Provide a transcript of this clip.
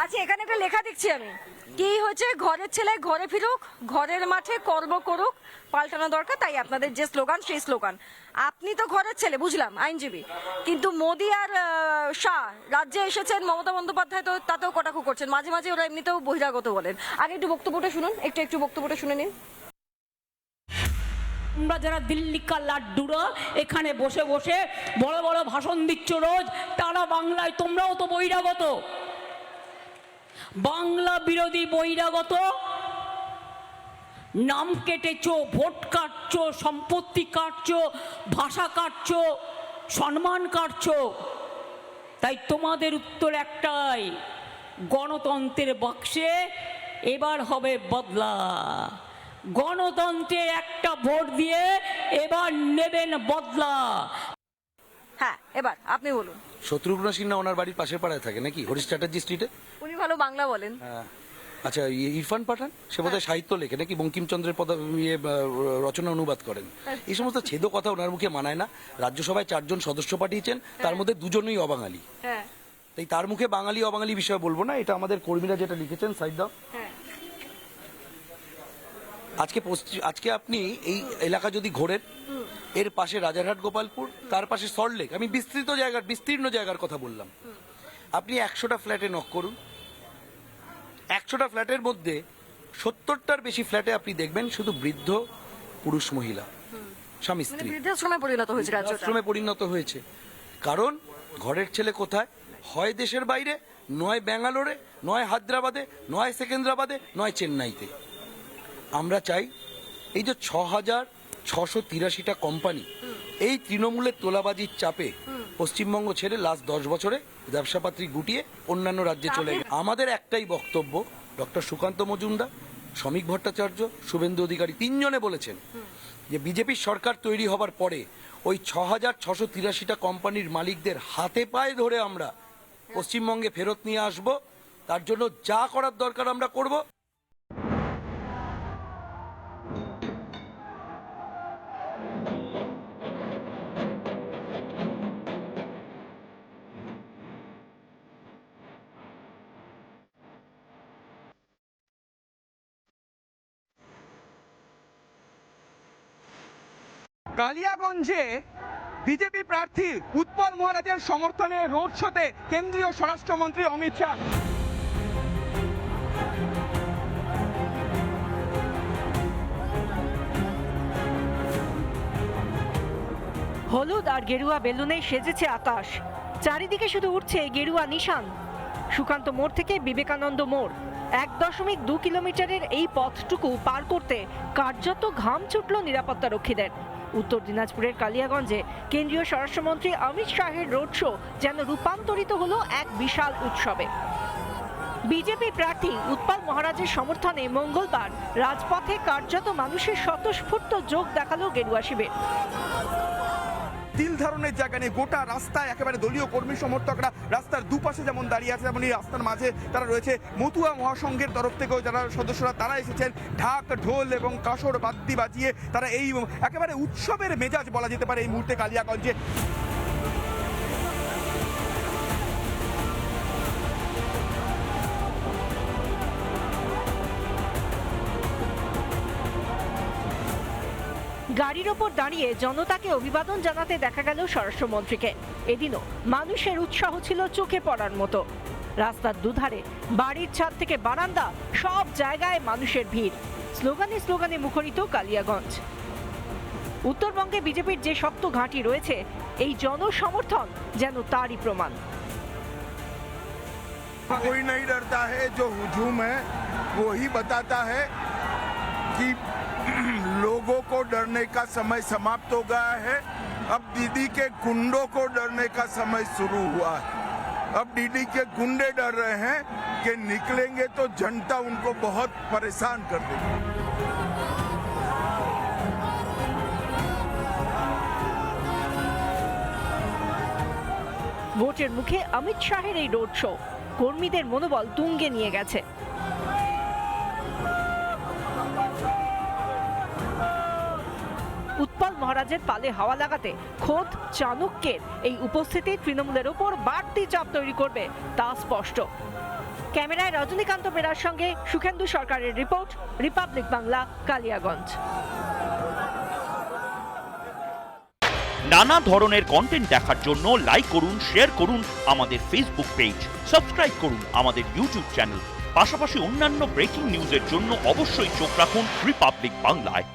আচ্ছা, এখানে একটা লেখা দেখছি আমি, কি হচ্ছে, ঘরের ছেলে ঘরে ফিরুক, ঘরের মাঠে কর্ম করুক, পাল্টানো দরকার। তাই আপনাদের যে স্লোগান, সেই স্লোগান। আপনি তো ঘরের ছেলে, বুঝলাম, আইনজীবী, কিন্তু মোদি আর শাহ রাজ্যে এসেছেন, মমতা বন্দ্যোপাধ্যায় তো তাতেও কটাক্ষ করছেন, মাঝে মাঝে ওরা এমনিতেও বহিরাগত বলেন। আগে একটু বক্তব্যটা শুনুন, একটু বক্তব্যটা শুনে নিন। আমরা যারা দিল্লি কা লাড্ডুরা এখানে বসে বসে বড় বড় ভাষণ দিচ্ছ রোজ, তারা বাংলায় তোমরাও তো বহিরাগত, বাংলা বিরোধী বহিরাগত। নাম কেটেছো, ভোট কাটছো, সম্পত্তি কাটছো, ভাষা কাটছো, সম্মান কাটছো। তাই তোমাদের উত্তর একটাই, গণতন্ত্রের বাক্সে এবার হবে বদলা। গণতন্ত্রের একটা ভোট দিয়ে এবার নেবেন বদলা। হ্যাঁ, এবার আপনি বলুন। শত্রুঘ্ন সিনহা ওনার বাড়ির পাশের পাড়ায় থাকে নাকি, হরিশ চ্যাটার্জি স্ট্রিটে? উনি ভালো বাংলা বলেন। আচ্ছা, ইরফান পাঠান সে বোধহয় সাহিত্য লেখে নাকি, বঙ্কিমচন্দ্রের রচনা অনুবাদ করেন। এই সমস্ত ছেদ কথা ওনার মুখে মানায় না। রাজ্যসভায় 4 জন সদস্য পাঠিয়েছেন, তার মধ্যে 2 জনই অবাঙালি। তাই তার মুখে বাঙালি অবাঙালি বিষয়ে বলবো না। এটা আমাদের কর্মীরা যেটা লিখেছেন, সাইড দাও। আজকে আপনি এই এলাকা যদি ঘোরেন, এর পাশে রাজারহাট গোপালপুর, তার পাশে সল্টলেক, আমি বিস্তীর্ণ জায়গার কথা বললাম। আপনি 100টা ফ্ল্যাটে নক করুন, 100টা ফ্ল্যাটের মধ্যে 70টার বেশি ফ্ল্যাটে আপনি দেখবেন শুধু বৃদ্ধ পুরুষ মহিলা, স্বামী স্ত্রী। বৃদ্ধাশ্রমে পরিণত হয়েছে। কারণ ঘরের ছেলে কোথায়? হয় দেশের বাইরে, নয় ব্যাঙ্গালোরে, নয় হায়দ্রাবাদে, নয় সেকেন্দ্রাবাদে, নয় চেন্নাইতে। আমরা চাই এই যে 6,683টা কোম্পানি এই তৃণমূলের তোলাবাজির চাপে পশ্চিমবঙ্গ ছেড়ে লাস্ট 10 বছরে ব্যবসাপাত্রী গুটিয়ে অন্যান্য রাজ্যে চলে গেছে। আমাদের একটাই বক্তব্য, ডক্টর সুকান্ত মজুমদার, শ্রমিক ভট্টাচার্য, শুভেন্দু অধিকারী 3 জনে বলেছেন যে বিজেপির সরকার তৈরি হবার পরে ওই 6,683টা কোম্পানির মালিকদের হাতে পায়ে ধরে আমরা পশ্চিমবঙ্গে ফেরত নিয়ে আসব। তার জন্য যা করার দরকার আমরা করব। কালিয়াগঞ্জে বিজেপি প্রার্থী উৎপল মহারাজের সমর্থনে রোড শোতে কেন্দ্রীয় স্বরাষ্ট্রমন্ত্রী অমিত শাহ। হলুদ আর গেরুয়া বেলুনে সেজেছে আকাশ, চারিদিকে শুধু উঠছে গেরুয়া নিশান। সুকান্ত মোড় থেকে বিবেকানন্দ মোড় 1.2 কিলোমিটারের এই পথটুকু পার করতে কার্যত ঘাম ছুটল নিরাপত্তা রক্ষীদের। উত্তর দিনাজপুরের কালিয়াগঞ্জে কেন্দ্রীয় স্বরাষ্ট্রমন্ত্রী অমিত শাহের রোড শো যেন রূপান্তরিত হলো এক বিশাল উৎসবে। বিজেপি প্রার্থী উৎপল মহারাজের সমর্থনে মঙ্গলবার রাজপথে কার্যত মানুষের স্বতঃস্ফূর্ত যোগ দেখালো গেরুয়া শিবির। তিল ধারণের জায়গা নেই, গোটা রাস্তায় একেবারে দলীয় কর্মী সমর্থকরা রাস্তার দুপাশে যেমন দাঁড়িয়ে আছে, তেমনি রাস্তার মাঝে তারা রয়েছে। মতুয়া মহাসংঘের তরফ থেকেও যারা সদস্যরা তারা এসেছেন, ঢাক ঢোল এবং কাসর বাদ্যি বাজিয়ে তারা এই একেবারে উৎসবের মেজাজ বলা যেতে পারে এই মুহূর্তে কালিয়াগঞ্জে। গাড়ির ওপর দাঁড়িয়ে জনতাকে অভিবাদন জানাতে দেখা গেল স্বরাষ্ট্রমন্ত্রীকে। এদিনও মানুষের উৎসাহ ছিল চোখে পড়ার মতো। রাস্তার দুধারে, বাড়ির ছাদ থেকে বারান্দা, সব জায়গায় মানুষের ভিড়। স্লোগানে স্লোগানে মুখরিত কালিয়াগঞ্জ। উত্তরবঙ্গে বিজেপির যে শক্ত ঘাঁটি রয়েছে, এই জনসমর্থন যেন তারই প্রমাণ। कोई नहीं डरता है, जो हुजूम है वो ही बताता है कि लोगों को डरने का समय समाप्त हो गया है। अब दीदी के गुंडों को डरने का समय शुरू हुआ है। अब दीदी के गुंडे डर रहे हैं कि निकलेंगे तो जनता उनको बहुत परेशान कर देगी। ভোটের মুখে অমিত শাহের এই রোড শো কর্মীদের মনোবল তুঙ্গে নিয়ে গেছে। উৎপল মহারাজের পালে হাওয়া লাগাতে খোদ চাণক্যের এই উপস্থিতি তৃণমূলের ওপর বাড়তি চাপ তৈরি করবে তা স্পষ্ট। ক্যামেরায় রজনীকান্ত বেরার সঙ্গে সুখেন্দু সরকারের রিপোর্ট, রিপাবলিক বাংলা, কালিয়াগঞ্জ। নানা ধরনের কন্টেন্ট দেখার জন্য লাইক করুন, শেয়ার করুন আমাদের ফেসবুক পেজ, সাবস্ক্রাইব করুন আমাদের ইউটিউব চ্যানেল। পাশাপাশি অন্যান্য ব্রেকিং নিউজের জন্য অবশ্যই চোখ রাখুন রিপাবলিক বাংলায়।